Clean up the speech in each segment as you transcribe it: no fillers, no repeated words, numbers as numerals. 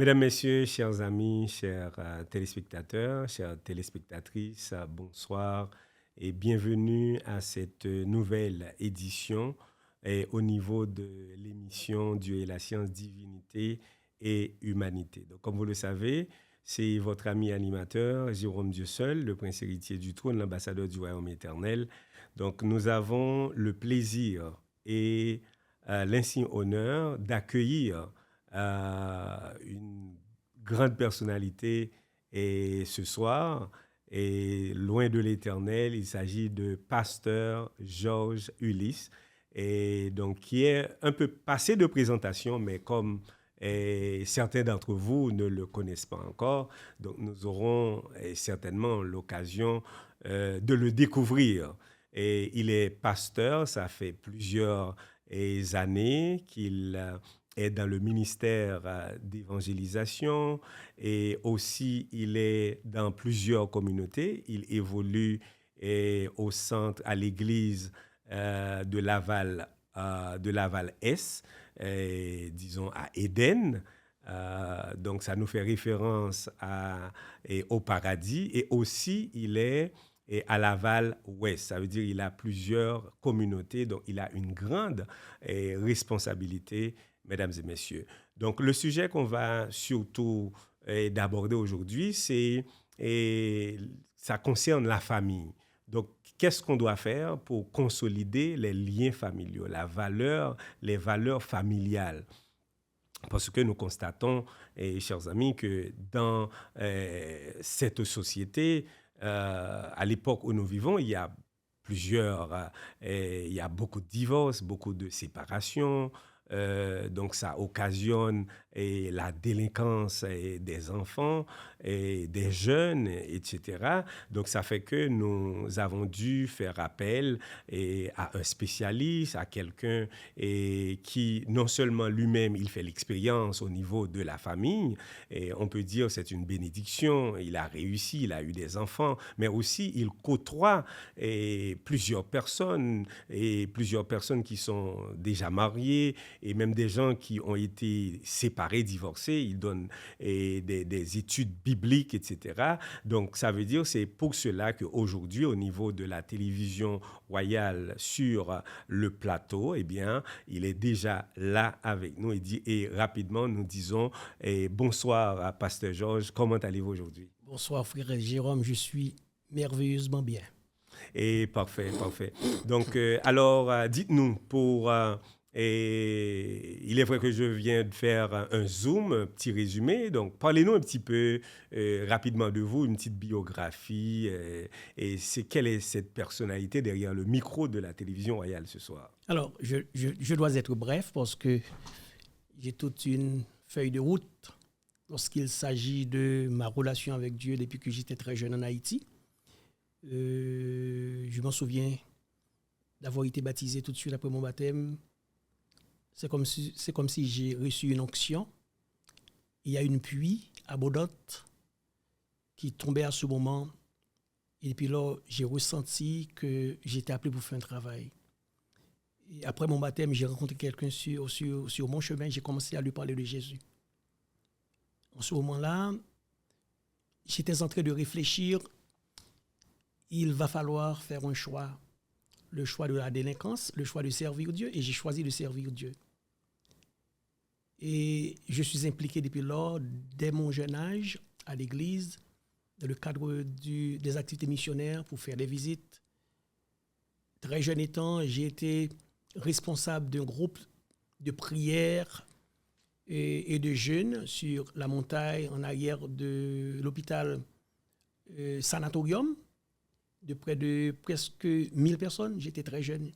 Mesdames, Messieurs, chers amis, chers téléspectateurs, chères téléspectatrices, bonsoir et bienvenue à cette nouvelle édition au niveau de l'émission Dieu et la science, divinité et humanité. Donc, comme vous le savez, c'est votre ami animateur, Jérôme Dieu seul, le prince héritier du trône, l'ambassadeur du royaume éternel. Donc, nous avons le plaisir et l'insigne honneur d'accueillir une grande personnalité et ce soir. Et loin de l'éternel, il s'agit de pasteur Georges Ulysse, et donc qui est un peu passé de présentation, mais comme certains d'entre vous ne le connaissent pas encore, donc nous aurons certainement l'occasion de le découvrir. Et il est pasteur, ça fait plusieurs années qu'il est dans le ministère d'évangélisation et aussi il est dans plusieurs communautés. Il évolue au centre, à l'église de Laval-Est, disons à Éden. Donc ça nous fait référence au paradis, et aussi il est à Laval-Ouest. Ça veut dire qu'il a plusieurs communautés, donc il a une grande responsabilité, mesdames et messieurs. Donc le sujet qu'on va surtout d'aborder aujourd'hui, ça concerne la famille. Donc qu'est-ce qu'on doit faire pour consolider les liens familiaux, les valeurs familiales? Parce que nous constatons, chers amis, que dans cette société, à l'époque où nous vivons, il y a il y a beaucoup de divorces, beaucoup de séparations. Donc ça occasionne la délinquance des enfants, des jeunes, etc. Donc ça fait que nous avons dû faire appel à un spécialiste, à quelqu'un qui non seulement lui-même il fait l'expérience au niveau de la famille, et on peut dire c'est une bénédiction, il a réussi, il a eu des enfants, mais aussi il côtoie plusieurs personnes qui sont déjà mariées, et même des gens qui ont été séparés, divorcés. Il donne des études bibliques, etc. Donc, ça veut dire, c'est pour cela qu'aujourd'hui, au niveau de la télévision royale sur le plateau, eh bien, il est déjà là avec nous. Et rapidement, nous disons bonsoir à Pasteur Georges. Comment allez-vous aujourd'hui? Bonsoir, frère Jérôme. Je suis merveilleusement bien. Et parfait, parfait. Donc, alors, dites-nous, il est vrai que je viens de faire un zoom, un petit résumé. Donc, parlez-nous un petit peu rapidement de vous, une petite biographie. Quelle est cette personnalité derrière le micro de la télévision royale ce soir? Alors, je dois être bref parce que j'ai toute une feuille de route lorsqu'il s'agit de ma relation avec Dieu depuis que j'étais très jeune en Haïti. Je m'en souviens d'avoir été baptisé tout de suite après mon baptême. C'est comme si j'ai reçu une onction. Il y a une pluie abondante qui tombait à ce moment. Et puis là, j'ai ressenti que j'étais appelé pour faire un travail. Et après mon baptême, j'ai rencontré quelqu'un sur mon chemin. J'ai commencé à lui parler de Jésus. En ce moment-là, j'étais en train de réfléchir. Il va falloir faire un choix. Le choix de la délinquance, le choix de servir Dieu. Et j'ai choisi de servir Dieu. Et je suis impliqué depuis lors, dès mon jeune âge, à l'église, dans le cadre des activités missionnaires pour faire des visites. Très jeune étant, j'ai été responsable d'un groupe de prière et de jeûne sur la montagne en arrière de l'hôpital Sanatorium, de près de presque 1000 personnes. J'étais très jeune.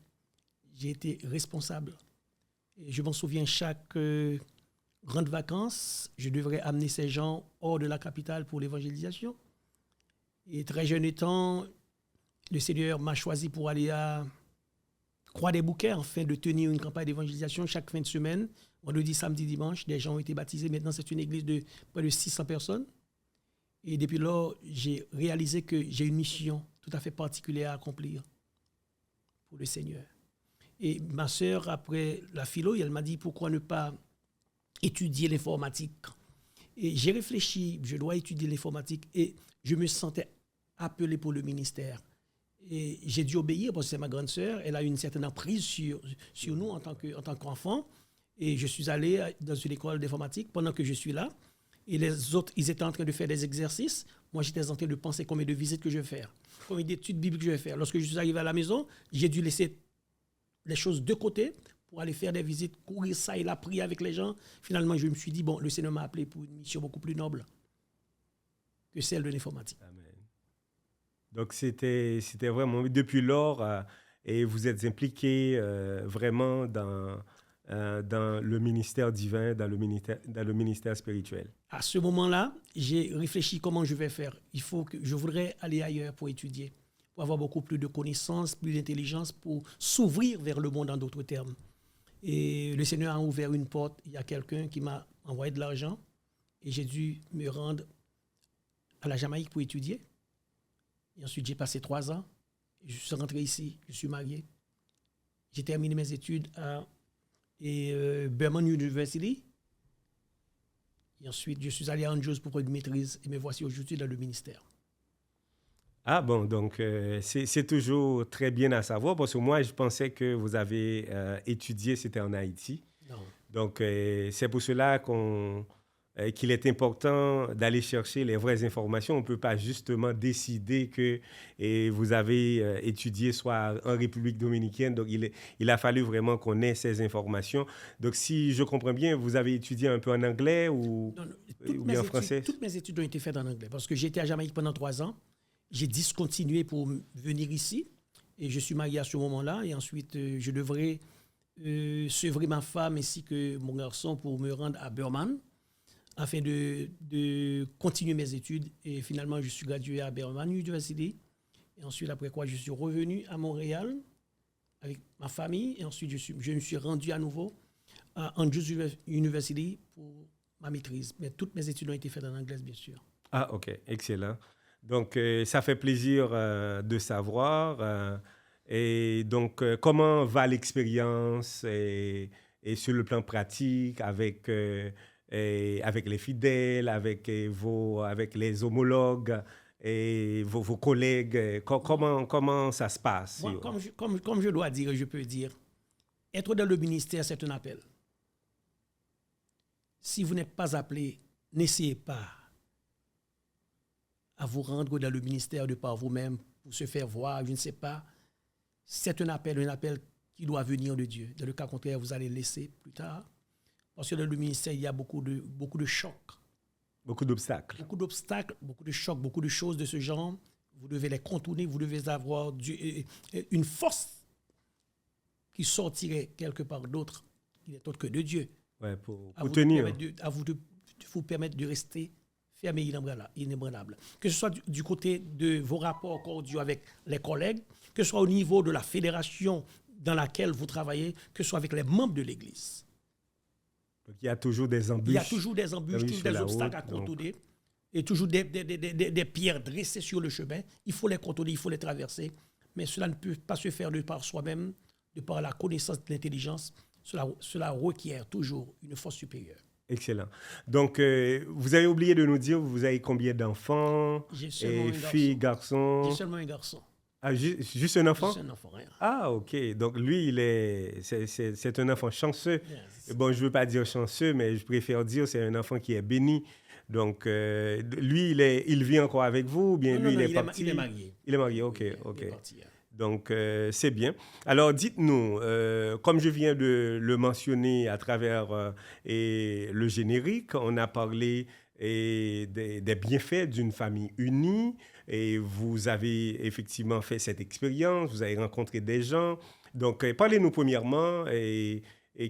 J'ai été responsable. Et je m'en souviens, chaque grandes vacances, je devrais amener ces gens hors de la capitale pour l'évangélisation. Et très jeune étant, le Seigneur m'a choisi pour aller à Croix-des-Bouquets afin de tenir une campagne d'évangélisation chaque fin de semaine, vendredi, samedi, dimanche. Des gens ont été baptisés. Maintenant, c'est une église de près de 600 personnes. Et depuis là, j'ai réalisé que j'ai une mission tout à fait particulière à accomplir pour le Seigneur. Et ma sœur, après la philo, elle m'a dit pourquoi ne pas étudier l'informatique. Et j'ai réfléchi, je dois étudier l'informatique et je me sentais appelé pour le ministère. Et j'ai dû obéir parce que c'est ma grande sœur. Elle a une certaine emprise sur nous en tant qu'enfant. Et je suis allé dans une école d'informatique pendant que je suis là. Et les autres, ils étaient en train de faire des exercices. Moi, j'étais en train de penser combien de visites que je vais faire, combien d'études bibliques je vais faire. Lorsque je suis arrivé à la maison, j'ai dû laisser les choses de côté pour aller faire des visites, courir ça et là, prier avec les gens. Finalement, je me suis dit, bon, le Seigneur m'a appelé pour une mission beaucoup plus noble que celle de l'informatique. Amen. Donc, c'était vraiment, depuis lors, et vous êtes impliqué vraiment dans le ministère divin, dans le ministère spirituel. À ce moment-là, j'ai réfléchi comment je vais faire. Je voudrais aller ailleurs pour étudier, pour avoir beaucoup plus de connaissances, plus d'intelligence, pour s'ouvrir vers le monde en d'autres termes. Et le Seigneur a ouvert une porte. Il y a quelqu'un qui m'a envoyé de l'argent et j'ai dû me rendre à la Jamaïque pour étudier. Et ensuite, j'ai passé 3 ans. Je suis rentré ici, je suis marié. J'ai terminé mes études à Birmingham University. Et ensuite, je suis allé à Andrews pour prendre une maîtrise et me voici aujourd'hui dans le ministère. Ah bon, donc c'est toujours très bien à savoir parce que moi, je pensais que vous avez étudié, c'était en Haïti. Non. Donc, c'est pour cela qu'il est important d'aller chercher les vraies informations. On ne peut pas justement décider que vous avez étudié soit en République dominicaine. Donc, il a fallu vraiment qu'on ait ces informations. Donc, si je comprends bien, vous avez étudié un peu en anglais ou bien en français? Toutes mes études ont été faites en anglais parce que j'ai été à Jamaïque pendant 3 ans. J'ai discontinué pour venir ici et je suis marié à ce moment-là. Et ensuite, je devrais sevrer ma femme ainsi que mon garçon pour me rendre à Birmingham afin de continuer mes études. Et finalement, je suis gradué à Birmingham University. Et ensuite, après quoi, je suis revenu à Montréal avec ma famille. Et ensuite, je me suis rendu à nouveau à Andrews University pour ma maîtrise. Mais toutes mes études ont été faites en anglais, bien sûr. Ah, OK. Excellent. Donc, ça fait plaisir de savoir. Et donc, comment va l'expérience et sur le plan pratique avec les fidèles, avec les homologues et vos collègues? Comment ça se passe? Moi, comme je dois dire, je peux dire, être dans le ministère, c'est un appel. Si vous n'êtes pas appelé, n'essayez pas à vous rendre dans le ministère de par vous-même pour se faire voir, je ne sais pas. C'est un appel qui doit venir de Dieu. Dans le cas contraire, vous allez laisser plus tard. Parce que dans le ministère, il y a beaucoup de chocs. Beaucoup d'obstacles. Beaucoup d'obstacles, beaucoup de chocs, beaucoup de choses de ce genre. Vous devez les contourner, vous devez avoir une force qui sortirait quelque part d'autre, qui n'est autre que de Dieu. Ouais, pour tenir. Vous permettre de rester fermé, inébranlable. Que ce soit du côté de vos rapports cordiaux avec les collègues, que ce soit au niveau de la fédération dans laquelle vous travaillez, que ce soit avec les membres de l'Église. Donc, il y a toujours des embûches. Il y a toujours des embûches, toujours des obstacles à contourner. Et toujours des pierres dressées sur le chemin. Il faut les contourner, il faut les traverser. Mais cela ne peut pas se faire de par soi-même, de par la connaissance de l'intelligence. Cela requiert toujours une force supérieure. Excellent. Donc, vous avez oublié de nous dire, vous avez combien d'enfants? Filles, garçons? J'ai seulement un garçon. Ah, juste un enfant? Juste un enfant, rien. Ah, OK. Donc, lui, c'est un enfant chanceux. Yes. Bon, je ne veux pas dire chanceux, mais je préfère dire c'est un enfant qui est béni. Donc, lui, il vit encore avec vous ou bien Non, lui, non, il est parti? Il est marié. Il est marié, OK. Il est parti, yeah. Donc, c'est bien. Alors, dites-nous, comme je viens de le mentionner à travers le générique, on a parlé des bienfaits d'une famille unie et vous avez effectivement fait cette expérience, vous avez rencontré des gens. Donc, parlez-nous premièrement et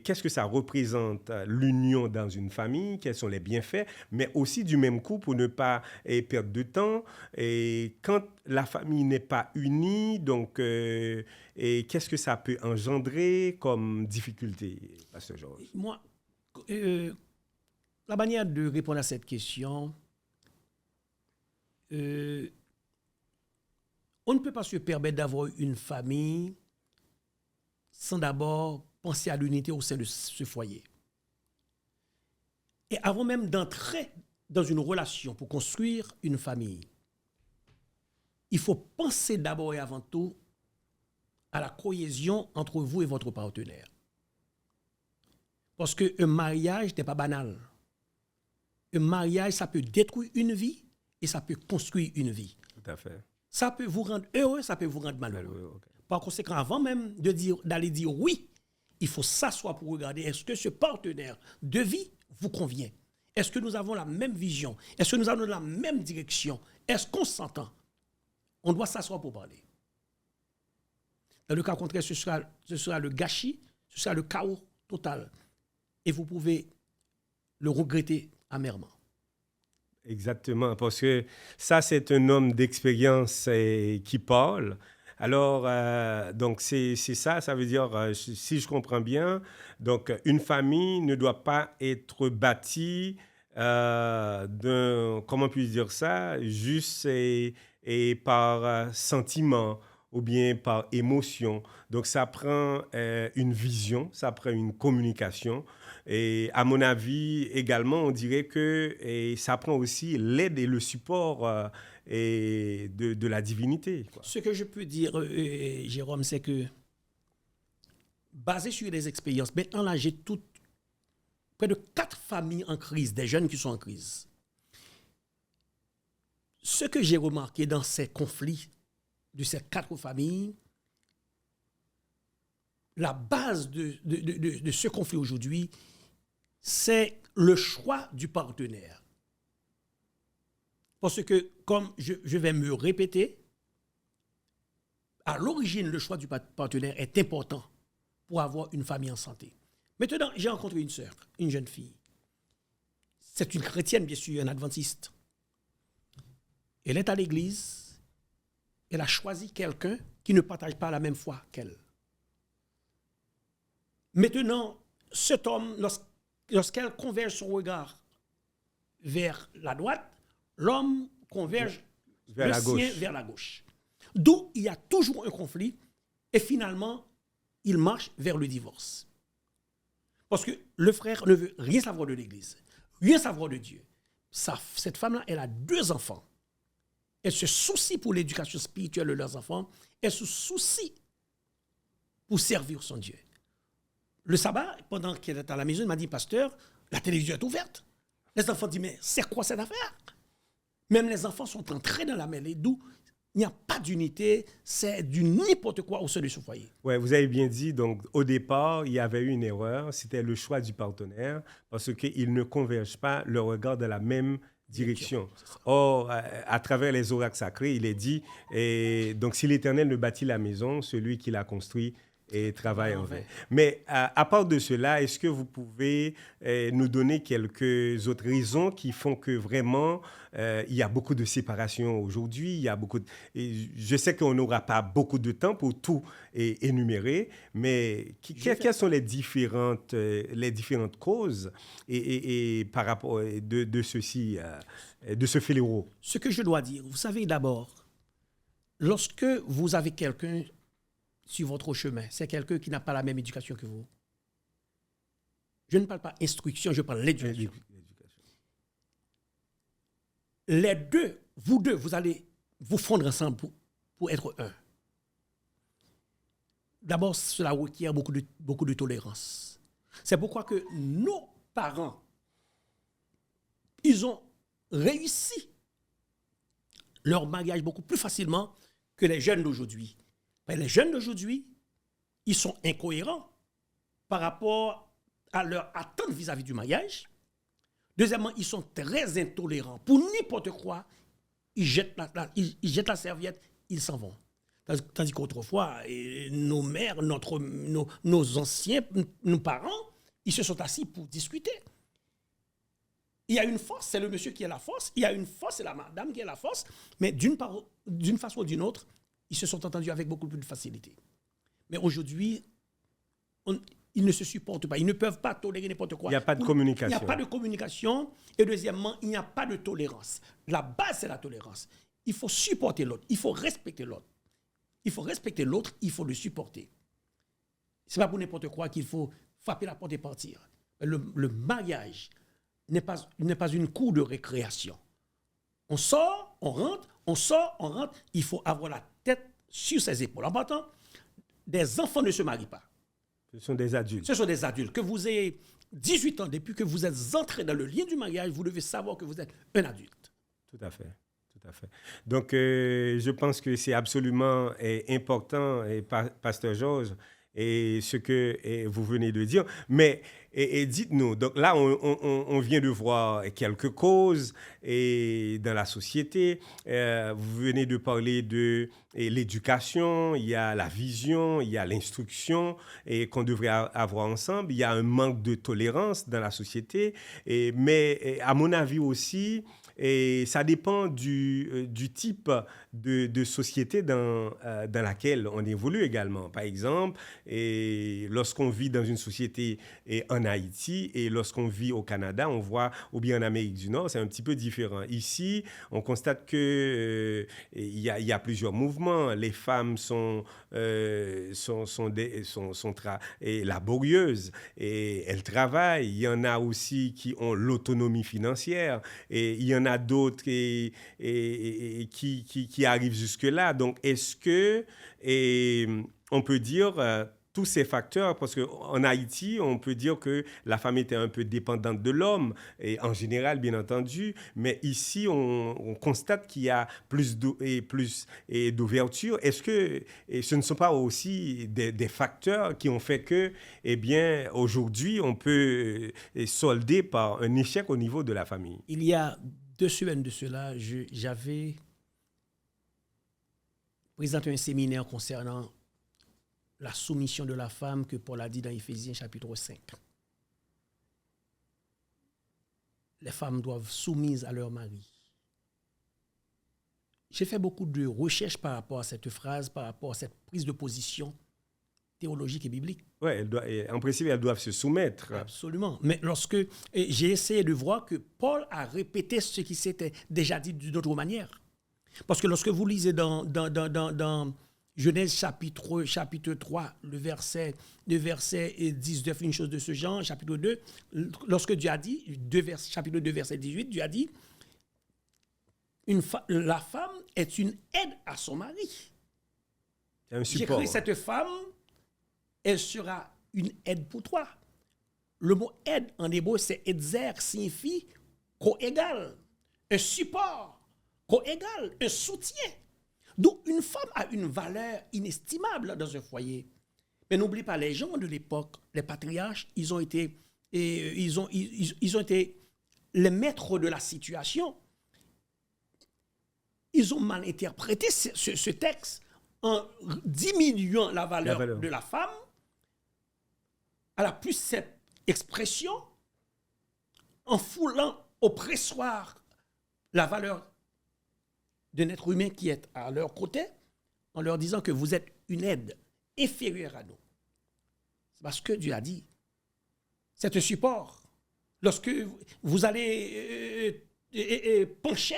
qu'est-ce que ça représente, l'union dans une famille, quels sont les bienfaits, mais aussi du même coup, pour ne pas perdre de temps, et quand la famille n'est pas unie, donc qu'est-ce que ça peut engendrer comme difficulté, Pasteur Georges? Moi, la manière de répondre à cette question, on ne peut pas se permettre d'avoir une famille sans d'abord penser à l'unité au sein de ce foyer. Et avant même d'entrer dans une relation, pour construire une famille, il faut penser d'abord et avant tout à la cohésion entre vous et votre partenaire. Parce qu'un mariage n'est pas banal. Un mariage, ça peut détruire une vie et ça peut construire une vie. Tout à fait. Ça peut vous rendre heureux, ça peut vous rendre malheureux. Okay. Par conséquent, avant même d'aller dire oui, il faut s'asseoir pour regarder est-ce que ce partenaire de vie vous convient? Est-ce que nous avons la même vision? Est-ce que nous avons la même direction? Est-ce qu'on s'entend? On doit s'asseoir pour parler. Dans le cas contraire, ce sera le gâchis, ce sera le chaos total. Et vous pouvez le regretter amèrement. Exactement, parce que ça, c'est un homme d'expérience qui parle. Alors, donc, c'est ça, ça veut dire, si je comprends bien, donc, une famille ne doit pas être bâtie comment puis-je dire ça, juste et par sentiment ou bien par émotion. Donc, ça prend une vision, ça prend une communication. Et à mon avis, également, on dirait que ça prend aussi l'aide et le support de la divinité, quoi. Ce que je peux dire, Jérôme, c'est que, basé sur des expériences, maintenant là, j'ai près de 4 familles en crise, des jeunes qui sont en crise. Ce que j'ai remarqué dans ces conflits de ces 4 familles, la base de ce conflit aujourd'hui, c'est le choix du partenaire. Parce que, comme je vais me répéter, à l'origine, le choix du partenaire est important pour avoir une famille en santé. Maintenant, j'ai rencontré une sœur, une jeune fille. C'est une chrétienne, bien sûr, une adventiste. Elle est à l'église. Elle a choisi quelqu'un qui ne partage pas la même foi qu'elle. Maintenant, cet homme, lorsqu'elle converge son regard vers la droite, l'homme converge vers la gauche. D'où il y a toujours un conflit et finalement, il marche vers le divorce. Parce que le frère ne veut rien savoir de l'Église, rien savoir de Dieu. Cette femme-là, elle a 2 enfants. Elle se soucie pour l'éducation spirituelle de leurs enfants. Elle se soucie pour servir son Dieu. Le sabbat, pendant qu'elle est à la maison, il m'a dit, pasteur, la télévision est ouverte. Les enfants disent, mais c'est quoi cette affaire? Même les enfants sont entrés dans la mêlée, d'où il n'y a pas d'unité, c'est du n'importe quoi au sein de ce foyer. Oui, vous avez bien dit, donc au départ, il y avait eu une erreur, c'était le choix du partenaire, parce qu'ils ne convergent pas le regard dans la même direction. Or, à travers les oracles sacrés, il est dit, et donc si l'Éternel ne bâtit la maison, celui qui l'a construit et travaille en vain. Mais à part de cela, est-ce que vous pouvez nous donner quelques autres raisons qui font que vraiment il y a beaucoup de séparation aujourd'hui, il y a je sais qu'on n'aura pas beaucoup de temps pour tout énumérer, mais quelles sont les différentes causes et par rapport de ceci, de ce fléau? Ce que je dois dire, vous savez d'abord, lorsque vous avez quelqu'un sur votre chemin, c'est quelqu'un qui n'a pas la même éducation que vous. Je ne parle pas instruction, je parle l'éducation. Les deux, vous allez vous fondre ensemble pour être un. D'abord, cela requiert beaucoup de tolérance. C'est pourquoi que nos parents, ils ont réussi leur mariage beaucoup plus facilement que les jeunes d'aujourd'hui. Les jeunes d'aujourd'hui, ils sont incohérents par rapport à leur attente vis-à-vis du mariage. Deuxièmement, ils sont très intolérants. Pour n'importe quoi, ils jettent la serviette, ils s'en vont. Tandis qu'autrefois, nos mères, nos anciens, nos parents, ils se sont assis pour discuter. Il y a une force, c'est le monsieur qui a la force. Il y a une force, c'est la madame qui a la force. Mais d'une façon ou d'une autre, ils se sont entendus avec beaucoup plus de facilité. Mais aujourd'hui, ils ne se supportent pas. Ils ne peuvent pas tolérer n'importe quoi. Il n'y a pas de communication. Il n'y a pas de communication. Et deuxièmement, il n'y a pas de tolérance. La base, c'est la tolérance. Il faut supporter l'autre. Il faut respecter l'autre. Il faut respecter l'autre. Il faut le supporter. Ce n'est pas pour n'importe quoi qu'il faut frapper la porte et partir. Le mariage n'est pas une cour de récréation. On sort, on rentre, on sort, on rentre. Il faut avoir la tête sur ses épaules. En partant, des enfants ne se marient pas. Ce sont des adultes. Ce sont des adultes. Que vous ayez 18 ans, depuis que vous êtes entré dans le lien du mariage, vous devez savoir que vous êtes un adulte. Tout à fait. Tout à fait. Donc, je pense que c'est absolument important, Pasteur Georges, et ce que vous venez de dire. Mais dites-nous, donc là, on vient de voir quelques causes dans la société. Vous venez de parler de l'éducation, il y a la vision, il y a l'instruction qu'on devrait avoir ensemble. Il y a un manque de tolérance dans la société. Mais à mon avis aussi, et ça dépend du type de société dans laquelle on évolue également. Par exemple, lorsqu'on vit dans une société en Haïti et lorsqu'on vit au Canada, on voit, ou bien en Amérique du Nord, c'est un petit peu différent. Ici, on constate qu'il y a plusieurs mouvements. Les femmes sont laborieuses et elles travaillent. Il y en a aussi qui ont l'autonomie financière et il y en a d'autres qui arrivent jusque-là. Donc, est-ce que on peut dire tous ces facteurs, parce qu'en Haïti, on peut dire que la femme était un peu dépendante de l'homme, et en général, bien entendu, mais ici, on constate qu'il y a plus d'ouverture. Est-ce que ce ne sont pas aussi des facteurs qui ont fait que, eh bien, aujourd'hui, on peut solder par un échec au niveau de la famille? Il y a 2 semaines de cela, j'avais présenté un séminaire concernant la soumission de la femme que Paul a dit dans Éphésiens chapitre 5. Les femmes doivent soumises à leur mari. J'ai fait beaucoup de recherches par rapport à cette phrase, par rapport à cette prise de position théologique et biblique. Oui, en principe, elles doivent se soumettre. Absolument. Mais lorsque j'ai essayé de voir que Paul a répété ce qui s'était déjà dit d'une autre manière. Parce que lorsque vous lisez dans Genèse chapitre 3, le verset 19, une chose de ce genre, chapitre 2, lorsque Dieu a dit, chapitre 2, verset 18, Dieu a dit, la femme est une aide à son mari. C'est un support. J'ai cru cette femme, elle sera une aide pour toi. Le mot aide en hébreu, c'est edzer, signifie co-égal, un support, co-égal, un soutien. Donc, une femme a une valeur inestimable dans un foyer. Mais n'oublie pas, les gens de l'époque, les patriarches, ils ont été les maîtres de la situation. Ils ont mal interprété ce texte en diminuant la valeur de la femme. Elle a plus cette expression en foulant au pressoir la valeur d'un être humain qui est à leur côté, en leur disant que vous êtes une aide inférieure à nous. C'est parce que Dieu a dit. C'est un support. Lorsque vous allez pencher,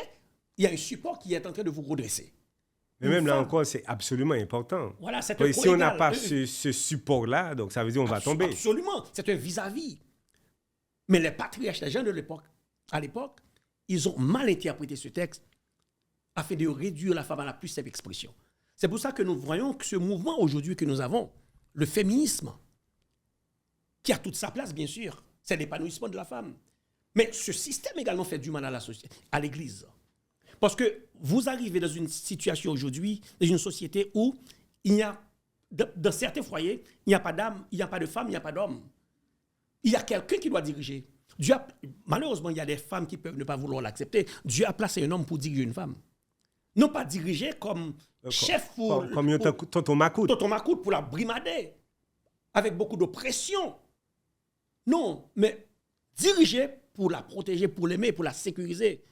il y a un support qui est en train de vous redresser. Mais même là encore, c'est absolument important. Voilà, c'est un si on n'a pas ce support-là, donc ça veut dire qu'on va tomber. Absolument, c'est un vis-à-vis. Mais les patriarches, les gens de l'époque, à l'époque, ils ont mal interprété ce texte afin de réduire la femme à la plus simple expression. C'est pour ça que nous voyons que ce mouvement aujourd'hui que nous avons, le féminisme, qui a toute sa place, bien sûr, c'est l'épanouissement de la femme. Mais ce système également fait du mal à la société, à l'Église. Parce que vous arrivez dans une situation aujourd'hui, dans une société où il y a, dans certains foyers, il n'y a pas d'âme, il n'y a pas de femme, il n'y a pas d'homme. Il y a quelqu'un qui doit diriger. Malheureusement, il y a des femmes qui peuvent ne pas vouloir l'accepter. Dieu a placé un homme pour diriger une femme. Non pas diriger comme chef pour... Comme Tonton Macoute. Tonton Macoute pour la brimader, avec beaucoup de pression. Non, mais diriger pour la protéger, pour l'aimer, pour la sécuriser.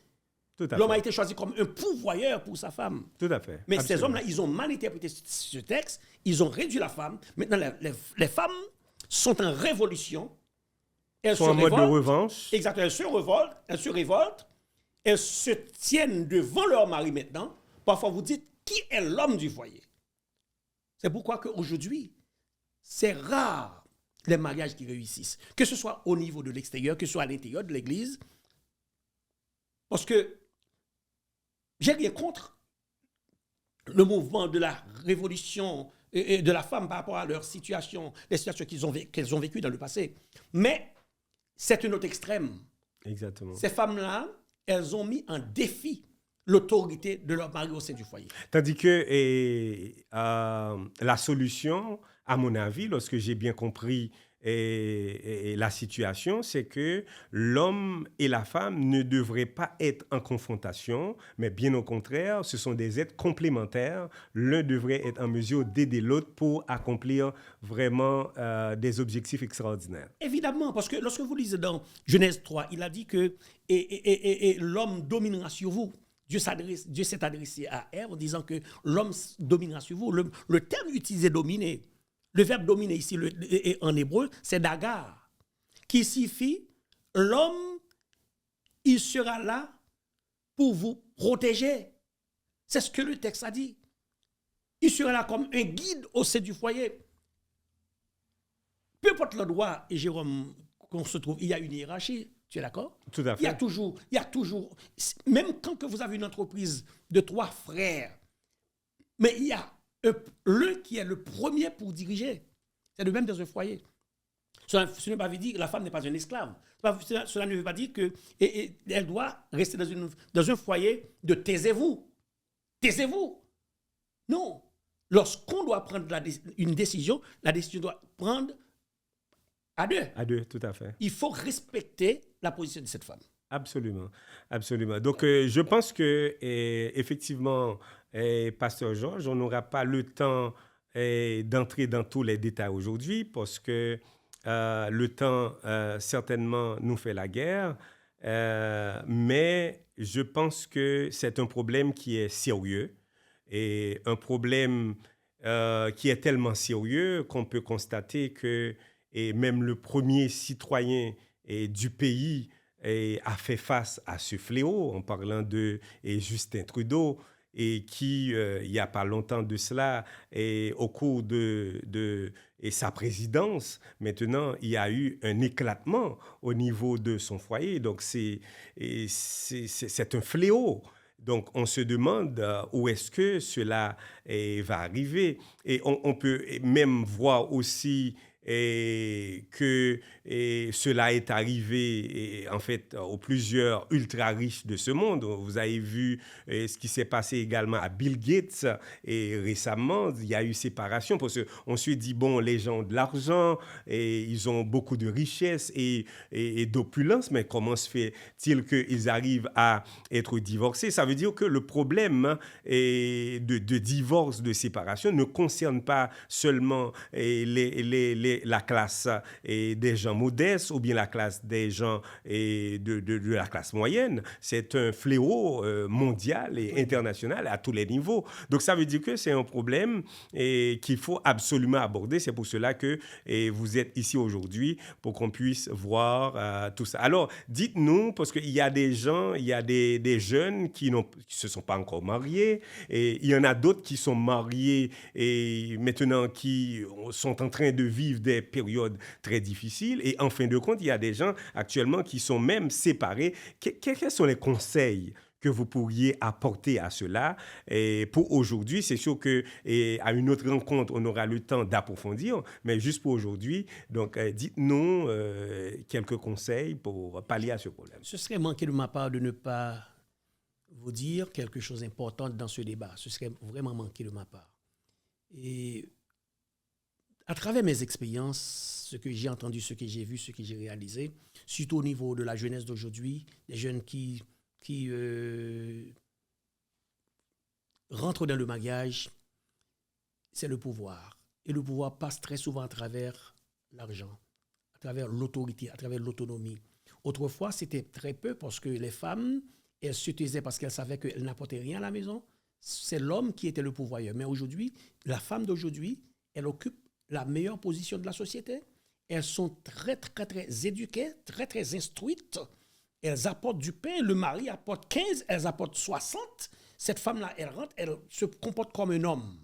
L'homme a été choisi comme un pourvoyeur pour sa femme. Tout à fait. Mais absolument. Ces hommes-là, ils ont mal interprété ce texte, ils ont réduit la femme. Maintenant, les femmes sont en révolution. Elles sont en mode de revanche. Exactement, elles se révoltent. Elles se tiennent devant leur mari maintenant. Parfois, vous dites, qui est l'homme du foyer? C'est pourquoi qu'aujourd'hui, c'est rare les mariages qui réussissent. Que ce soit au niveau de l'extérieur, que ce soit à l'intérieur de l'Église, Parce que j'ai rien contre le mouvement de la révolution et de la femme par rapport à leur situation, les situations qu'elles ont vécues dans le passé. Mais c'est un autre extrême. Exactement. Ces femmes-là, elles ont mis en défi l'autorité de leur mari au sein du foyer. Tandis que la solution, à mon avis, lorsque j'ai bien compris la situation, c'est que l'homme et la femme ne devraient pas être en confrontation, mais bien au contraire, ce sont des êtres complémentaires. L'un devrait être en mesure d'aider l'autre pour accomplir vraiment des objectifs extraordinaires. Évidemment, parce que lorsque vous lisez dans Genèse 3, il a dit que et l'homme dominera sur vous. Dieu s'est adressé à Ève en disant que l'homme dominera sur vous. Le terme utilisé dominer, le verbe dominer ici en hébreu, c'est dagar, qui signifie l'homme, il sera là pour vous protéger. C'est ce que le texte a dit. Il sera là comme un guide au sein du foyer. Peu importe l'endroit, et Jérôme, qu'on se trouve, il y a une hiérarchie. Tu es d'accord? Tout à fait. Il y a toujours, même quand que vous avez une entreprise de 3 frères, mais il y a l'un qui est le premier pour diriger. C'est le même dans un foyer. Cela ne veut pas dire que la femme n'est pas une esclave. Cela ne veut pas dire qu'elle doit rester dans un foyer de taisez-vous. Taisez-vous. Non. Lorsqu'on doit prendre une décision, la décision doit prendre à deux. À deux, tout à fait. Il faut respecter la position de cette femme. Absolument, absolument. Donc, je pense que effectivement, Pasteur Georges, on n'aura pas le temps d'entrer dans tous les détails aujourd'hui parce que le temps certainement nous fait la guerre, mais je pense que c'est un problème qui est sérieux et un problème qui est tellement sérieux qu'on peut constater que et même le premier citoyen du pays a fait face à ce fléau en parlant de Justin Trudeau et qui, il n'y a pas longtemps de cela, au cours de sa présidence, maintenant, il y a eu un éclatement au niveau de son foyer. Donc, c'est un fléau. Donc, on se demande où est-ce que cela va arriver. Et on peut même voir aussi que cela est arrivé en fait aux plusieurs ultra riches de ce monde. Vous avez vu ce qui s'est passé également à Bill Gates et récemment il y a eu séparation parce qu'on se dit bon, les gens ont de l'argent et ils ont beaucoup de richesses et d'opulence, mais comment se fait-il qu'ils arrivent à être divorcés? Ça veut dire que le problème de divorce, de séparation ne concerne pas seulement la classe des gens modestes ou bien la classe des gens de la classe moyenne. C'est un fléau mondial et international à tous les niveaux. Donc, ça veut dire que c'est un problème qu'il faut absolument aborder. C'est pour cela que vous êtes ici aujourd'hui pour qu'on puisse voir tout ça. Alors, dites-nous, parce qu'il y a des gens, il y a des jeunes qui ne se sont pas encore mariés et il y en a d'autres qui sont mariés et maintenant qui sont en train de vivre des périodes très difficiles. Et en fin de compte, il y a des gens actuellement qui sont même séparés. Quels sont les conseils que vous pourriez apporter à cela pour aujourd'hui? C'est sûr qu'à une autre rencontre, on aura le temps d'approfondir, mais juste pour aujourd'hui, donc dites-nous quelques conseils pour pallier à ce problème. Ce serait manquer de ma part de ne pas vous dire quelque chose d'important dans ce débat. Ce serait vraiment manquer de ma part. Et à travers mes expériences, ce que j'ai entendu, ce que j'ai vu, ce que j'ai réalisé, surtout au niveau de la jeunesse d'aujourd'hui, des jeunes qui rentrent dans le mariage, c'est le pouvoir. Et le pouvoir passe très souvent à travers l'argent, à travers l'autorité, à travers l'autonomie. Autrefois, c'était très peu parce que les femmes, elles se taisaient parce qu'elles savaient qu'elles n'apportaient rien à la maison. C'est l'homme qui était le pourvoyeur. Mais aujourd'hui, la femme d'aujourd'hui, elle occupe la meilleure position de la société. Elles sont très, très, très éduquées, très, très instruites. Elles apportent du pain. Le mari apporte 15, elles apportent 60. Cette femme-là, elle rentre, elle se comporte comme un homme.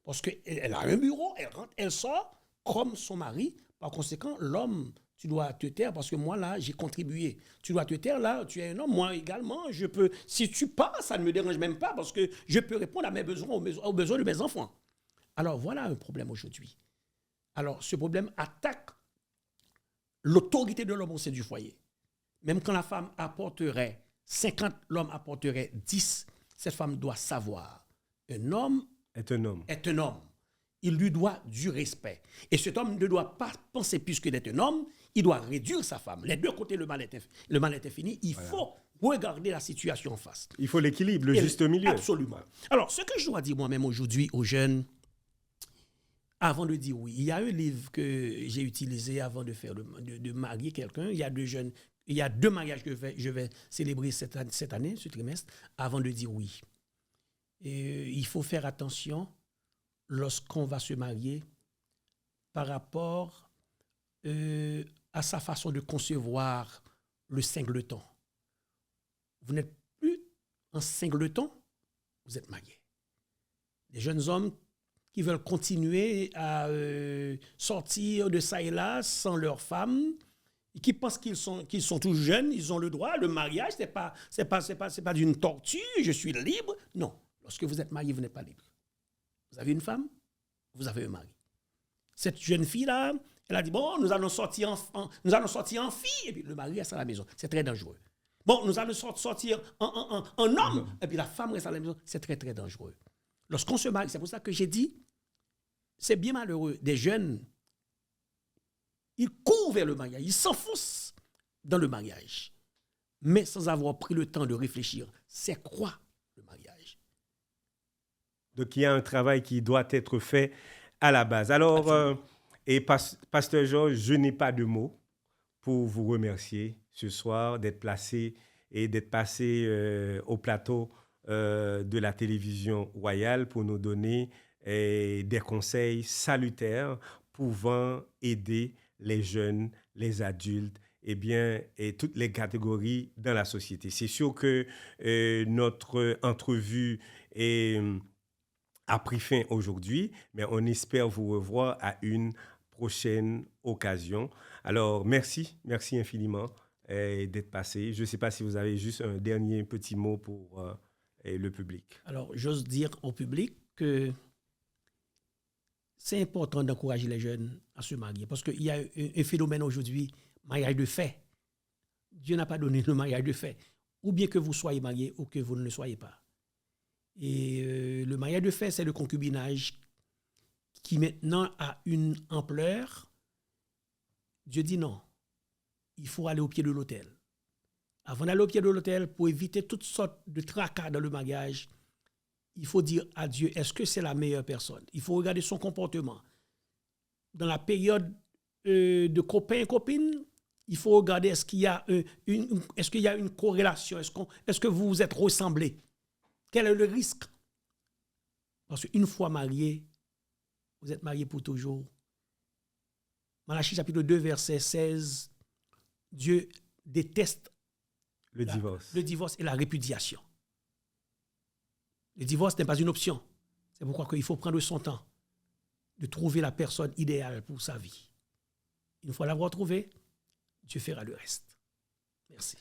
Parce qu'elle a un bureau, elle rentre, elle sort comme son mari. Par conséquent, l'homme, tu dois te taire parce que moi, là, j'ai contribué. Tu dois te taire, là, tu es un homme, moi également, je peux. Si tu pars, ça ne me dérange même pas parce que je peux répondre à mes besoins, aux besoins de mes enfants. Alors, voilà un problème aujourd'hui. Alors, ce problème attaque l'autorité de l'homme au sein du foyer. Même quand la femme apporterait 50, l'homme apporterait 10, cette femme doit savoir. Un homme est un homme. Est un homme. Il lui doit du respect. Et cet homme ne doit pas penser, puisque d'être un homme, il doit réduire sa femme. Les deux côtés, le mal est infini. Il faut regarder la situation en face. Il faut l'équilibre, le juste milieu. Absolument. Alors, ce que je dois dire moi-même aujourd'hui aux jeunes, avant de dire oui, il y a un livre que j'ai utilisé avant de faire de marier quelqu'un. Il y a deux mariages que je vais célébrer cette année, ce trimestre, avant de dire oui. Et il faut faire attention lorsqu'on va se marier par rapport à sa façon de concevoir le singleton. Vous n'êtes plus un singleton, vous êtes marié. Des jeunes hommes qui veulent continuer à sortir de ça et là sans leur femme, et qui pensent qu'ils sont tous jeunes, ils ont le droit. Le mariage, c'est pas d'une tortue, je suis libre. Non, lorsque vous êtes marié, vous n'êtes pas libre. Vous avez une femme, vous avez un mari. Cette jeune fille-là, elle a dit, bon, nous allons sortir en fille, et puis le mari reste à la maison. C'est très dangereux. Bon, nous allons sortir en homme, et puis la femme reste à la maison. C'est très, très dangereux. Lorsqu'on se marie, c'est pour ça que j'ai dit, c'est bien malheureux. Des jeunes, ils courent vers le mariage, ils s'enfoncent dans le mariage, mais sans avoir pris le temps de réfléchir. C'est quoi le mariage? Donc, il y a un travail qui doit être fait à la base. Alors, Pasteur Georges, je n'ai pas de mots pour vous remercier ce soir d'être placé et d'être passé au plateau de la télévision royale pour nous donner des conseils salutaires pouvant aider les jeunes, les adultes, et toutes les catégories dans la société. C'est sûr que notre entrevue a pris fin aujourd'hui, mais on espère vous revoir à une prochaine occasion. Alors, merci infiniment d'être passé. Je ne sais pas si vous avez juste un dernier petit mot pour le public. Alors, j'ose dire au public que c'est important d'encourager les jeunes à se marier parce qu'il y a un phénomène aujourd'hui, mariage de fait. Dieu n'a pas donné le mariage de fait. Ou bien que vous soyez marié ou que vous ne le soyez pas. Et le mariage de fait, c'est le concubinage qui maintenant a une ampleur. Dieu dit non. Il faut aller au pied de l'autel. Avant d'aller au pied de l'autel, pour éviter toutes sortes de tracas dans le mariage, il faut dire à Dieu, est-ce que c'est la meilleure personne? Il faut regarder son comportement. Dans la période de copains et copines, il faut regarder est-ce qu'il y a une corrélation, est-ce que vous vous êtes ressemblés? Quel est le risque? Parce qu'une fois marié, vous êtes marié pour toujours. Malachie chapitre 2, verset 16, Dieu déteste le divorce et la répudiation. Le divorce n'est pas une option. C'est pourquoi il faut prendre son temps de trouver la personne idéale pour sa vie. Une fois l'avoir trouvée, Dieu fera le reste. Merci.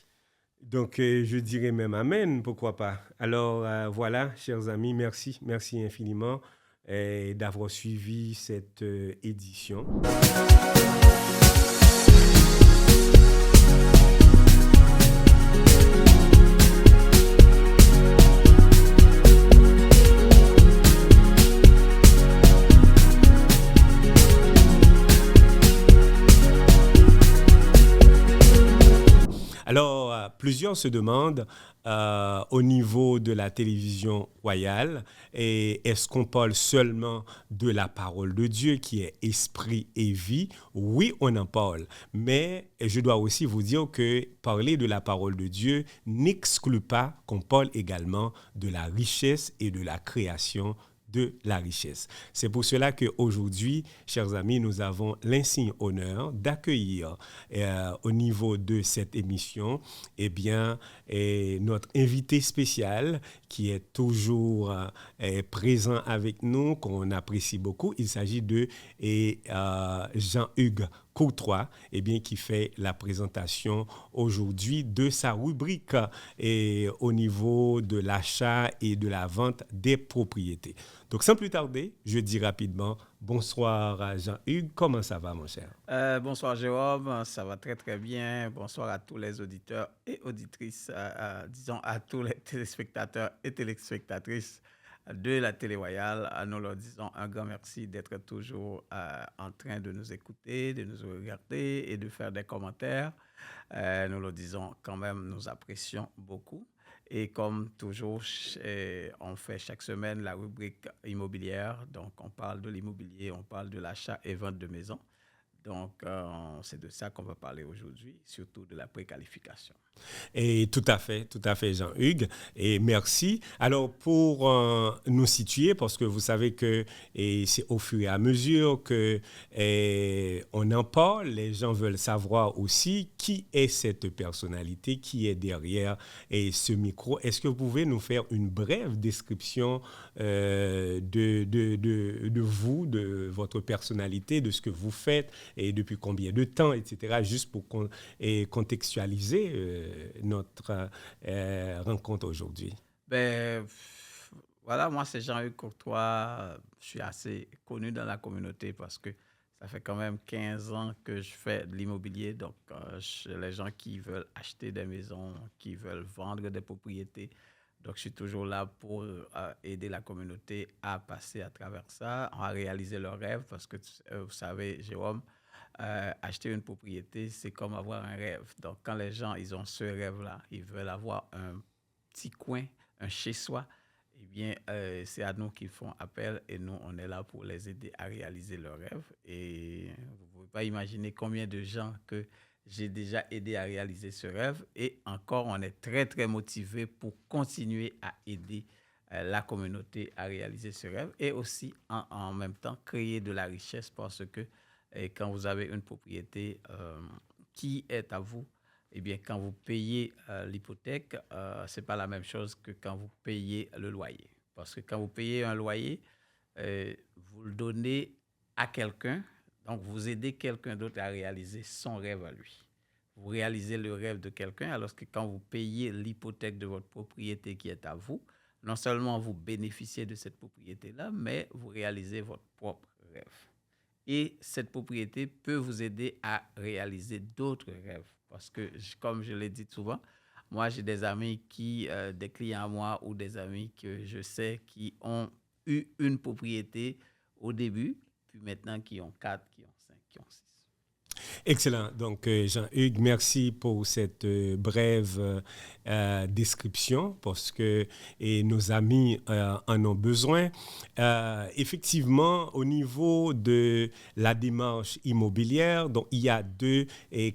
Donc, je dirais même amen, pourquoi pas. Alors, voilà, chers amis, merci infiniment d'avoir suivi cette édition. Alors, plusieurs se demandent au niveau de la télévision royale, est-ce qu'on parle seulement de la parole de Dieu qui est esprit et vie? Oui, on en parle. Mais je dois aussi vous dire que parler de la parole de Dieu n'exclut pas qu'on parle également de la richesse et de la création de la richesse. C'est pour cela qu'aujourd'hui, chers amis, nous avons l'insigne honneur d'accueillir au niveau de cette émission notre invité spécial qui est toujours présent avec nous, qu'on apprécie beaucoup. Il s'agit de Jean-Hugues Courtois, qui fait la présentation aujourd'hui de sa rubrique au niveau de l'achat et de la vente des propriétés. Donc, sans plus tarder, je dis rapidement bonsoir à Jean-Hugues. Comment ça va, mon cher? Bonsoir Jérôme, ça va très très bien. Bonsoir à tous les auditeurs et auditrices, disons à tous les téléspectateurs et téléspectatrices de la télé royale. Nous leur disons un grand merci d'être toujours en train de nous écouter, de nous regarder et de faire des commentaires. Nous leur disons quand même, nous apprécions beaucoup. Et comme toujours, on fait chaque semaine la rubrique immobilière. Donc, on parle de l'immobilier, on parle de l'achat et vente de maisons. Donc, c'est de ça qu'on va parler aujourd'hui, surtout de la préqualification. Et tout à fait, Jean-Hugues. Et merci. Alors, pour nous situer, parce que vous savez que c'est au fur et à mesure que on en parle, les gens veulent savoir aussi qui est cette personnalité, qui est derrière ce micro. Est-ce que vous pouvez nous faire une brève description de vous, de votre personnalité, de ce que vous faites et depuis combien de temps, etc., juste pour contextualiser notre rencontre aujourd'hui? Voilà, moi c'est Jean-Hugues Courtois. Je suis assez connu dans la communauté parce que ça fait quand même 15 ans que je fais de l'immobilier. Donc, les gens qui veulent acheter des maisons, qui veulent vendre des propriétés. Donc, je suis toujours là pour aider la communauté à passer à travers ça, à réaliser leurs rêves parce que, vous savez, Jérôme, acheter une propriété, c'est comme avoir un rêve. Donc, quand les gens, ils ont ce rêve-là, ils veulent avoir un petit coin, un chez-soi, c'est à nous qu'ils font appel et nous, on est là pour les aider à réaliser leurs rêves. Et vous ne pouvez pas imaginer combien de gens que j'ai déjà aidé à réaliser ce rêve. Et encore, on est très, très motivés pour continuer à aider la communauté à réaliser ce rêve et aussi en même temps créer de la richesse parce que quand vous avez une propriété qui est à vous, quand vous payez l'hypothèque, ce n'est pas la même chose que quand vous payez le loyer. Parce que quand vous payez un loyer, vous le donnez à quelqu'un, donc vous aidez quelqu'un d'autre à réaliser son rêve à lui. Vous réalisez le rêve de quelqu'un, alors que quand vous payez l'hypothèque de votre propriété qui est à vous, non seulement vous bénéficiez de cette propriété-là, mais vous réalisez votre propre rêve. Et cette propriété peut vous aider à réaliser d'autres rêves. Parce que, comme je l'ai dit souvent, moi, j'ai des amis des clients à moi ou des amis que je sais qui ont eu une propriété au début, puis maintenant qui ont 4, qui ont 5, qui ont 6. Excellent. Donc, Jean-Hugues, merci pour cette brève description parce que nos amis en ont besoin. Effectivement, au niveau de la démarche immobilière, donc, il y a deux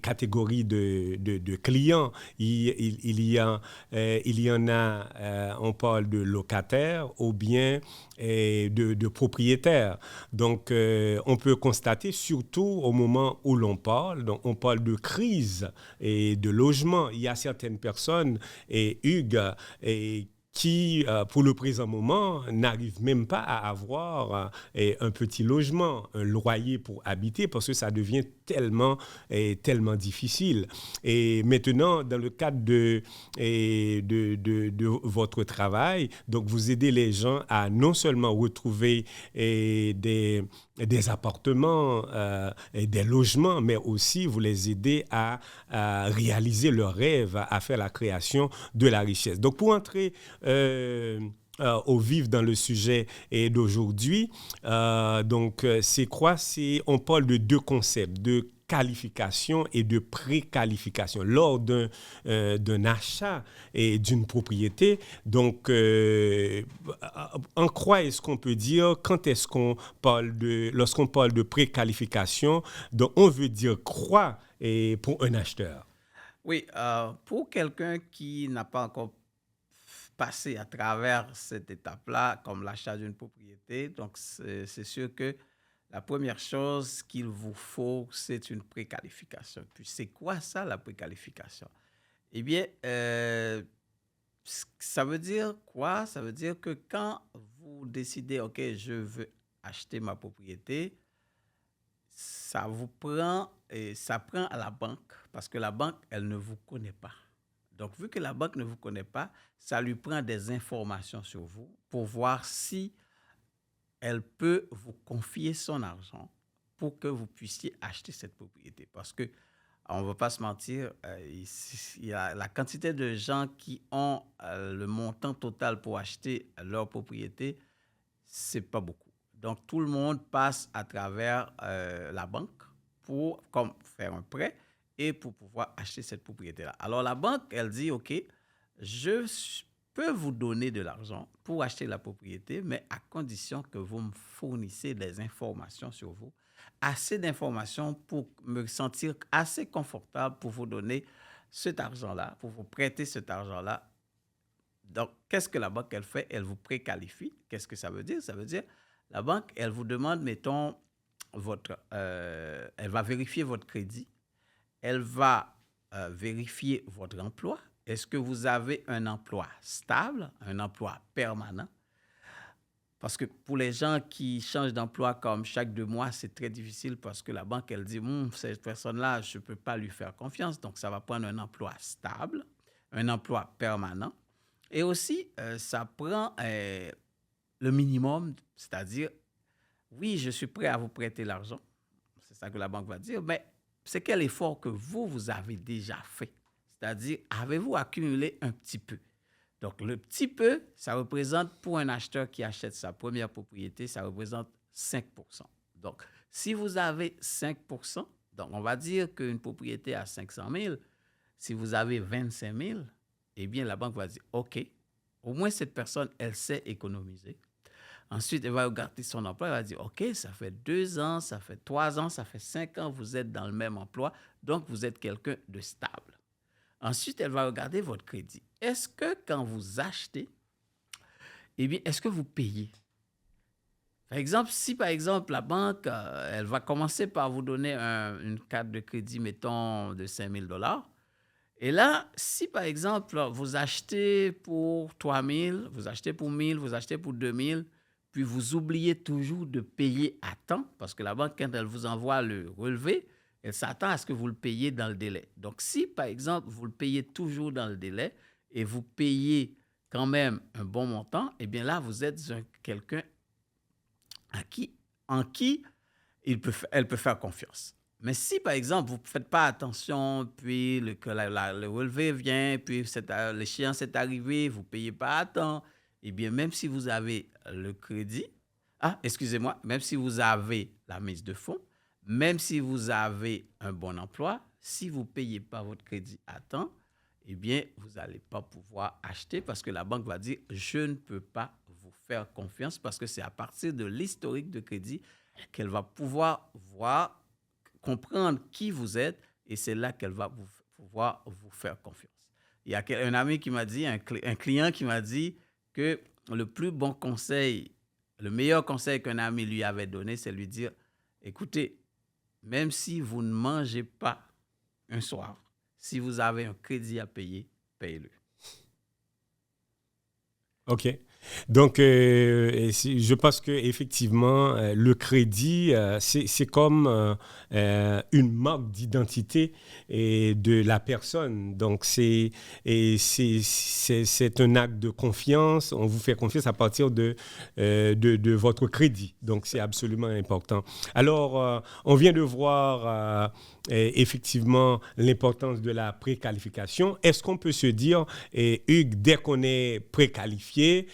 catégories de clients. Il y en a, on parle de locataires ou bien de propriétaires. Donc, on peut constater, surtout au moment où l'on parle, donc on parle de crise et de logement. Il y a certaines personnes, Hugues, qui, pour le présent moment, n'arrivent même pas à avoir un petit logement, un loyer pour habiter, parce que ça devient tellement difficile. Et maintenant, dans le cadre de votre travail, donc vous aidez les gens à non seulement retrouver des appartements, des logements, mais aussi vous les aidez à réaliser leurs rêves, à faire la création de la richesse. Donc, pour entrer au vif dans le sujet d'aujourd'hui. C'est quoi? On parle de deux concepts, de qualification et de préqualification lors d'un achat et d'une propriété. Donc, en quoi est-ce qu'on peut dire, lorsqu'on parle de préqualification, donc on veut dire quoi pour un acheteur? Oui, pour quelqu'un qui n'a pas encore passé à travers cette étape-là, comme l'achat d'une propriété, donc c'est sûr que la première chose qu'il vous faut, c'est une préqualification. Puis c'est quoi ça, la préqualification? Ça veut dire quoi? Ça veut dire que quand vous décidez, OK, je veux acheter ma propriété, ça vous prend et ça prend à la banque parce que la banque, elle ne vous connaît pas. Donc, vu que la banque ne vous connaît pas, ça lui prend des informations sur vous pour voir si elle peut vous confier son argent pour que vous puissiez acheter cette propriété. Parce que, on ne va pas se mentir, il y a la quantité de gens qui ont le montant total pour acheter leur propriété, ce n'est pas beaucoup. Donc, tout le monde passe à travers la banque pour faire un prêt et pour pouvoir acheter cette propriété-là. Alors, la banque, elle dit, OK, je peux vous donner de l'argent pour acheter la propriété, mais à condition que vous me fournissez des informations sur vous, assez d'informations pour me sentir assez confortable pour vous donner cet argent-là, pour vous prêter cet argent-là. Donc, qu'est-ce que la banque, elle fait? Elle vous préqualifie. Qu'est-ce que ça veut dire? Ça veut dire, la banque, elle vous demande, mettons, elle va vérifier votre crédit, elle va vérifier votre emploi. Est-ce que vous avez un emploi stable, un emploi permanent? Parce que pour les gens qui changent d'emploi comme chaque 2 mois, c'est très difficile parce que la banque, elle dit, cette personne-là, je ne peux pas lui faire confiance. Donc, ça va prendre un emploi stable, un emploi permanent. Et aussi, ça prend le minimum, c'est-à-dire, oui, je suis prêt à vous prêter l'argent. C'est ça que la banque va dire, mais c'est quel effort que vous avez déjà fait? C'est-à-dire, avez-vous accumulé un petit peu? Donc, le petit peu, ça représente, pour un acheteur qui achète sa première propriété, ça représente 5%. Donc, si vous avez 5%, donc on va dire qu'une propriété à 500 000, si vous avez 25 000, eh bien, la banque va dire, OK, au moins cette personne, elle sait économiser. Ensuite, elle va regarder son emploi, elle va dire, OK, ça fait 2 ans, ça fait 3 ans, ça fait 5 ans, vous êtes dans le même emploi, donc vous êtes quelqu'un de stable. Ensuite, elle va regarder votre crédit. Est-ce que quand vous achetez, eh bien, est-ce que vous payez? Par exemple, si par exemple la banque, elle va commencer par vous donner une carte de crédit, mettons, de 5 000 $, et là, si par exemple, vous achetez pour 3 000, vous achetez pour 1 000, vous achetez pour 2 000, puis vous oubliez toujours de payer à temps, parce que la banque, quand elle vous envoie le relevé, elle s'attend à ce que vous le payiez dans le délai. Donc, si, par exemple, vous le payez toujours dans le délai et vous payez quand même un bon montant, eh bien là, vous êtes quelqu'un en qui elle peut faire confiance. Mais si, par exemple, vous ne faites pas attention, puis le relevé vient, puis l'échéance est arrivée, vous ne payez pas à temps, eh bien, même si vous avez le crédit, même si vous avez la mise de fonds, même si vous avez un bon emploi, si vous ne payez pas votre crédit à temps, eh bien, vous n'allez pas pouvoir acheter parce que la banque va dire « je ne peux pas vous faire confiance » parce que c'est à partir de l'historique de crédit qu'elle va pouvoir comprendre qui vous êtes et c'est là qu'elle va pouvoir vous faire confiance. Il y a un ami qui m'a dit, un client qui m'a dit que le plus bon conseil, le meilleur conseil qu'un ami lui avait donné, c'est lui dire « écoutez, même si vous ne mangez pas un soir, si vous avez un crédit à payer, payez-le. » OK. Donc, je pense qu'effectivement, le crédit, c'est comme une marque d'identité de la personne. Donc, c'est un acte de confiance. On vous fait confiance à partir de votre crédit. Donc, c'est absolument important. Alors, on vient de voir effectivement l'importance de la préqualification. Est-ce qu'on peut se dire, Hugues, dès qu'on est préqualifié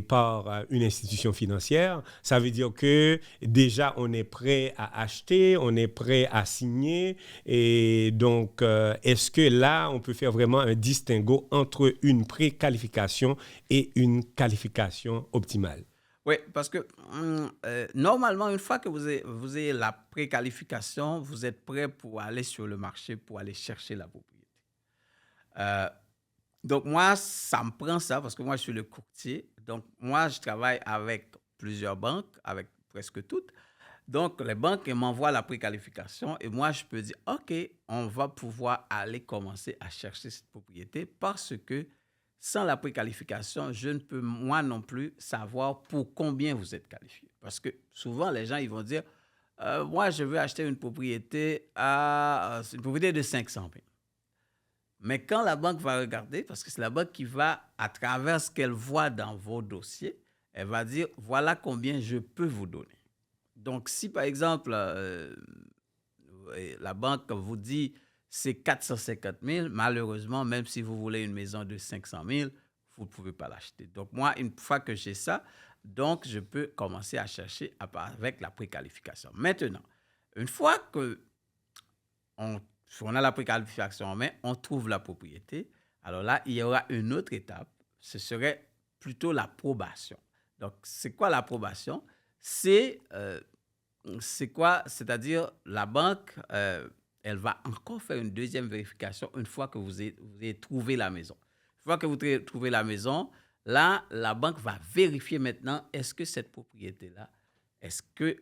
par une institution financière, ça veut dire que déjà on est prêt à acheter, on est prêt à signer, et donc est-ce que là on peut faire vraiment un distinguo entre une préqualification et une qualification optimale? Oui, parce que normalement, une fois que vous ayez la préqualification, vous êtes prêt pour aller sur le marché, pour aller chercher la propriété. Donc, moi, ça me prend ça parce que moi, je suis le courtier. Donc, moi, je travaille avec plusieurs banques, avec presque toutes. Donc, les banques m'envoient la préqualification et moi, je peux dire, OK, on va pouvoir aller commencer à chercher cette propriété parce que sans la préqualification, je ne peux moi non plus savoir pour combien vous êtes qualifié. Parce que souvent, les gens, ils vont dire, moi, je veux acheter une propriété de 500 000. Mais quand la banque va regarder, parce que c'est la banque qui va, à travers ce qu'elle voit dans vos dossiers, elle va dire, voilà combien je peux vous donner. Donc, si par exemple, la banque vous dit c'est 450 000, malheureusement, même si vous voulez une maison de 500 000, vous ne pouvez pas l'acheter. Donc, moi, une fois que j'ai ça, donc je peux commencer à chercher avec la préqualification. Maintenant, une fois qu'on a la préqualification en main, on trouve la propriété. Alors là, il y aura une autre étape. Ce serait plutôt l'approbation. Donc, c'est quoi l'approbation? C'est quoi? C'est-à-dire, la banque, elle va encore faire une deuxième vérification une fois que vous avez trouvé la maison. Une fois que vous avez trouvé la maison, là, la banque va vérifier maintenant, est-ce que cette propriété-là, est-ce que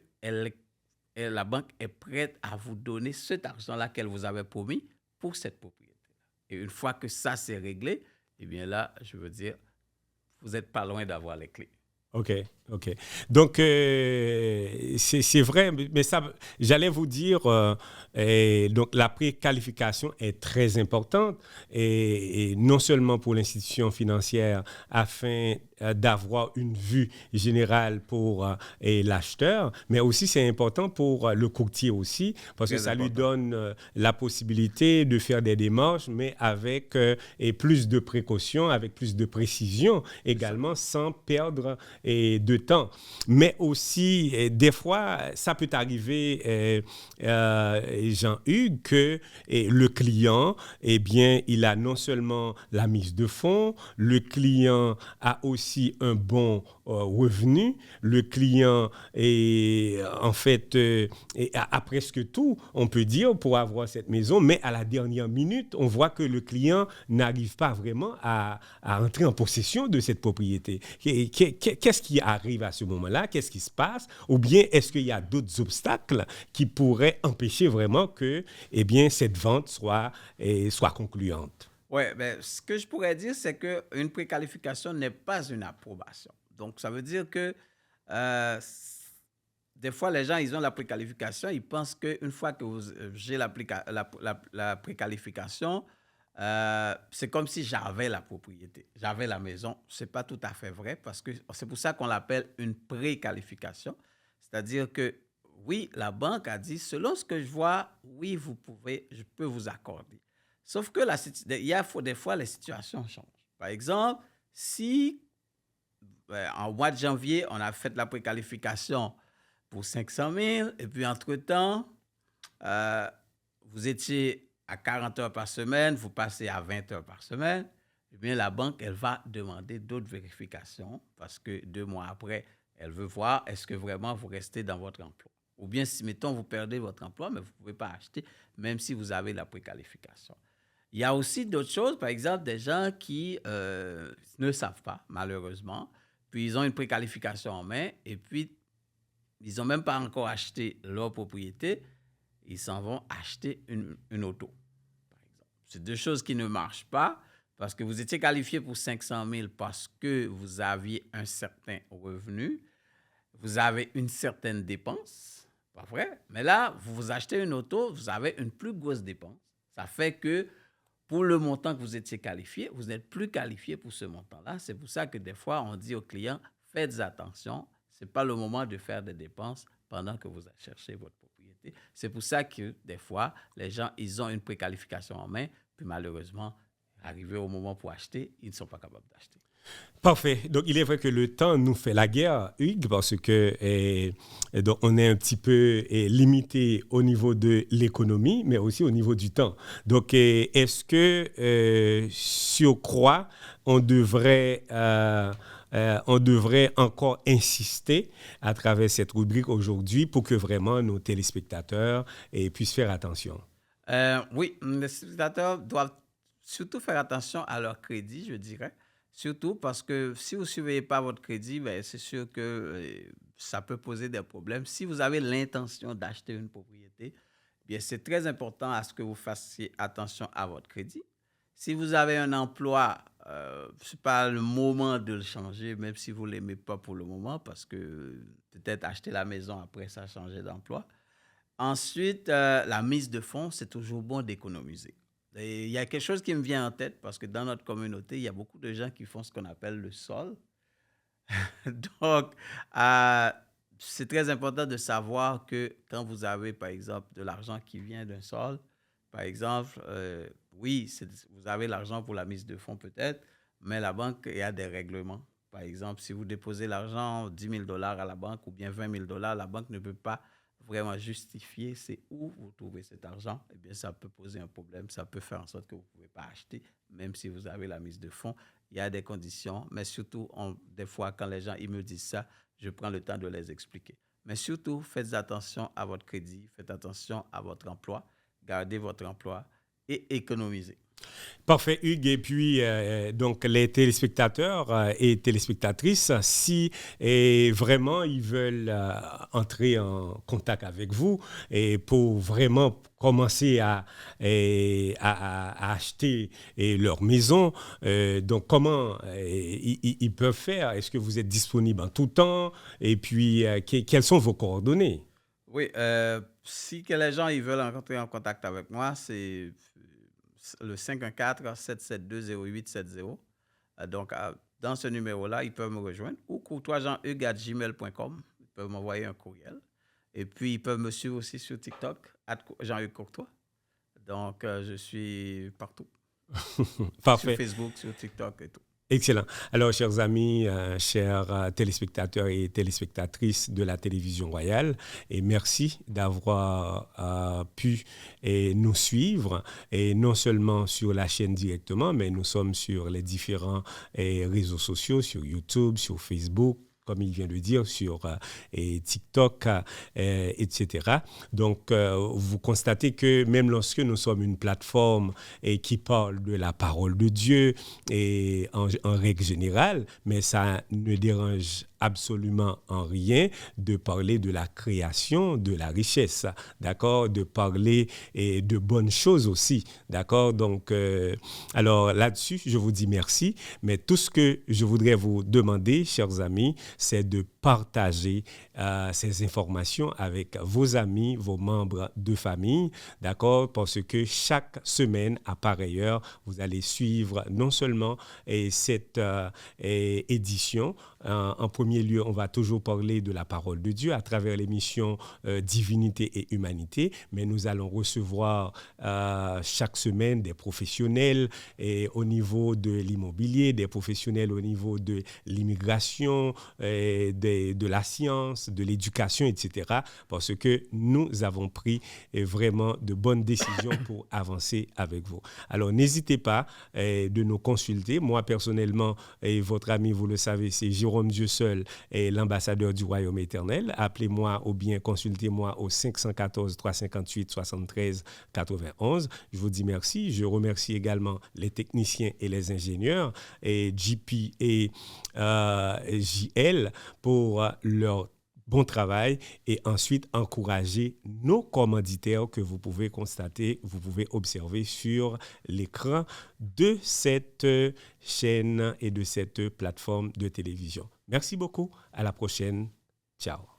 la banque est prête à vous donner cet argent-là qu'elle vous avait promis pour cette propriété-là. Et une fois que ça, c'est réglé, eh bien là, je veux dire, vous n'êtes pas loin d'avoir les clés. OK. Donc, c'est vrai, mais ça, j'allais vous dire, donc la préqualification est très importante, et non seulement pour l'institution financière, afin d'avoir une vue générale pour l'acheteur, mais aussi c'est important pour le courtier aussi, parce que ça lui donne la possibilité de faire des démarches, mais avec plus de précautions, avec plus de précision également, sans perdre de temps. Mais aussi, des fois, ça peut arriver, Jean-Hugues, que le client, eh bien, il a non seulement la mise de fonds, le client a aussi un bon revenu, le client est, en fait, a presque tout, on peut dire, pour avoir cette maison, mais à la dernière minute, on voit que le client n'arrive pas vraiment à entrer en possession de cette propriété. Qu'est-ce qui arrive à ce moment-là? Qu'est-ce qui se passe? Ou bien est-ce qu'il y a d'autres obstacles qui pourraient empêcher vraiment que, eh bien, cette vente soit concluante? Oui, ben, ce que je pourrais dire, c'est qu'une préqualification n'est pas une approbation. Donc, ça veut dire que des fois, les gens, ils ont la préqualification, ils pensent qu'une fois que j'ai la préqualification, c'est comme si j'avais la propriété, j'avais la maison. Ce n'est pas tout à fait vrai, parce que c'est pour ça qu'on l'appelle une préqualification. C'est-à-dire que, oui, la banque a dit, selon ce que je vois, oui, je peux vous accorder. Sauf que des fois, les situations changent. Par exemple, si en mois de janvier, on a fait la préqualification pour 500 000, et puis entre-temps, vous étiez à 40 heures par semaine, vous passez à 20 heures par semaine, eh bien, la banque, elle va demander d'autres vérifications, parce que 2 mois après, elle veut voir est-ce que vraiment vous restez dans votre emploi. Ou bien, si, mettons, vous perdez votre emploi, mais vous ne pouvez pas acheter, même si vous avez la préqualification. Il y a aussi d'autres choses, par exemple, des gens qui ne savent pas, malheureusement, puis ils ont une préqualification en main, et puis ils n'ont même pas encore acheté leur propriété, ils s'en vont acheter une auto, par exemple. C'est deux choses qui ne marchent pas, parce que vous étiez qualifié pour 500 000 parce que vous aviez un certain revenu, vous avez une certaine dépense, pas vrai? Mais là, vous achetez une auto, vous avez une plus grosse dépense. Ça fait que pour le montant que vous étiez qualifié, vous n'êtes plus qualifié pour ce montant-là. C'est pour ça que des fois, on dit aux clients, faites attention, ce n'est pas le moment de faire des dépenses pendant que vous cherchez votre propriété. C'est pour ça que des fois, les gens, ils ont une préqualification en main, puis malheureusement, arrivé au moment pour acheter, ils ne sont pas capables d'acheter. Parfait. Donc, il est vrai que le temps nous fait la guerre, Hugues, parce que donc on est un petit peu limité au niveau de l'économie, mais aussi au niveau du temps. Donc, est-ce que, sur quoi, on devrait encore insister à travers cette rubrique aujourd'hui pour que vraiment nos téléspectateurs puissent faire attention? Oui, les téléspectateurs doivent surtout faire attention à leur crédit, je dirais. Surtout parce que si vous ne surveillez pas votre crédit, ben, c'est sûr que ça peut poser des problèmes. Si vous avez l'intention d'acheter une propriété, bien, c'est très important à ce que vous fassiez attention à votre crédit. Si vous avez un emploi, ce n'est pas le moment de le changer, même si vous ne l'aimez pas pour le moment, parce que peut-être acheter la maison après ça, changer d'emploi. Ensuite, la mise de fonds, c'est toujours bon d'économiser. Et il y a quelque chose qui me vient en tête parce que dans notre communauté, il y a beaucoup de gens qui font ce qu'on appelle le sol. Donc, euh, c'est très important de savoir que quand vous avez, par exemple, de l'argent qui vient d'un sol, par exemple, oui, vous avez l'argent pour la mise de fonds peut-être, mais la banque, il y a des règlements. Par exemple, si vous déposez l'argent, 10 000 $ à la banque ou bien 20 000 $, la banque ne peut pas vraiment justifier c'est où vous trouvez cet argent. Eh bien, ça peut poser un problème. Ça peut faire en sorte que vous ne pouvez pas acheter, même si vous avez la mise de fonds. Il y a des conditions, mais surtout, des fois, quand les gens ils me disent ça, je prends le temps de les expliquer. Mais surtout, faites attention à votre crédit, faites attention à votre emploi, gardez votre emploi et économisez. Parfait, Hugues. Et puis, donc, les téléspectateurs et téléspectatrices, si vraiment ils veulent entrer en contact avec vous et pour vraiment commencer à acheter leur maison, donc comment ils peuvent faire? Est-ce que vous êtes disponible en tout temps? Et puis, quelles sont vos coordonnées? Oui, si que les gens ils veulent entrer en contact avec moi, c'est le 514-772-0870. Donc, dans ce numéro-là, ils peuvent me rejoindre ou courtoisjeanhugues@gmail.com. Ils peuvent m'envoyer un courriel. Et puis, ils peuvent me suivre aussi sur TikTok, Jean-Hugues Courtois. Donc, je suis partout. Parfait. Sur Facebook, sur TikTok et tout. Excellent. Alors, chers amis, chers téléspectateurs et téléspectatrices de la télévision royale, et merci d'avoir pu nous suivre, et non seulement sur la chaîne directement, mais nous sommes sur les différents réseaux sociaux, sur YouTube, sur Facebook, comme il vient de dire, sur TikTok, etc. Donc, vous constatez que même lorsque nous sommes une plateforme qui parle de la parole de Dieu et en règle générale, mais ça ne dérange absolument en rien de parler de la création, de la richesse, d'accord, de parler de bonnes choses aussi, d'accord. Donc, alors là-dessus, je vous dis merci, mais tout ce que je voudrais vous demander, chers amis, c'est de partager ces informations avec vos amis, vos membres de famille, d'accord, parce que chaque semaine, à pareille heure, vous allez suivre non seulement cette édition. En premier lieu, on va toujours parler de la parole de Dieu à travers l'émission Divinité et Humanité, mais nous allons recevoir chaque semaine des professionnels au niveau de l'immobilier, des professionnels au niveau de l'immigration, de la science, de l'éducation, etc. Parce que nous avons pris vraiment de bonnes décisions pour avancer avec vous. Alors, n'hésitez pas de nous consulter. Moi, personnellement, votre ami, vous le savez, c'est Jérôme Dieu seul, l'ambassadeur du Royaume éternel. Appelez-moi ou bien consultez-moi au 514-358-73-91. Je vous dis merci. Je remercie également les techniciens et les ingénieurs, et JP et JL, pour leur bon travail, et ensuite encourager nos commanditaires que vous pouvez constater, vous pouvez observer sur l'écran de cette chaîne et de cette plateforme de télévision. Merci beaucoup. À la prochaine. Ciao.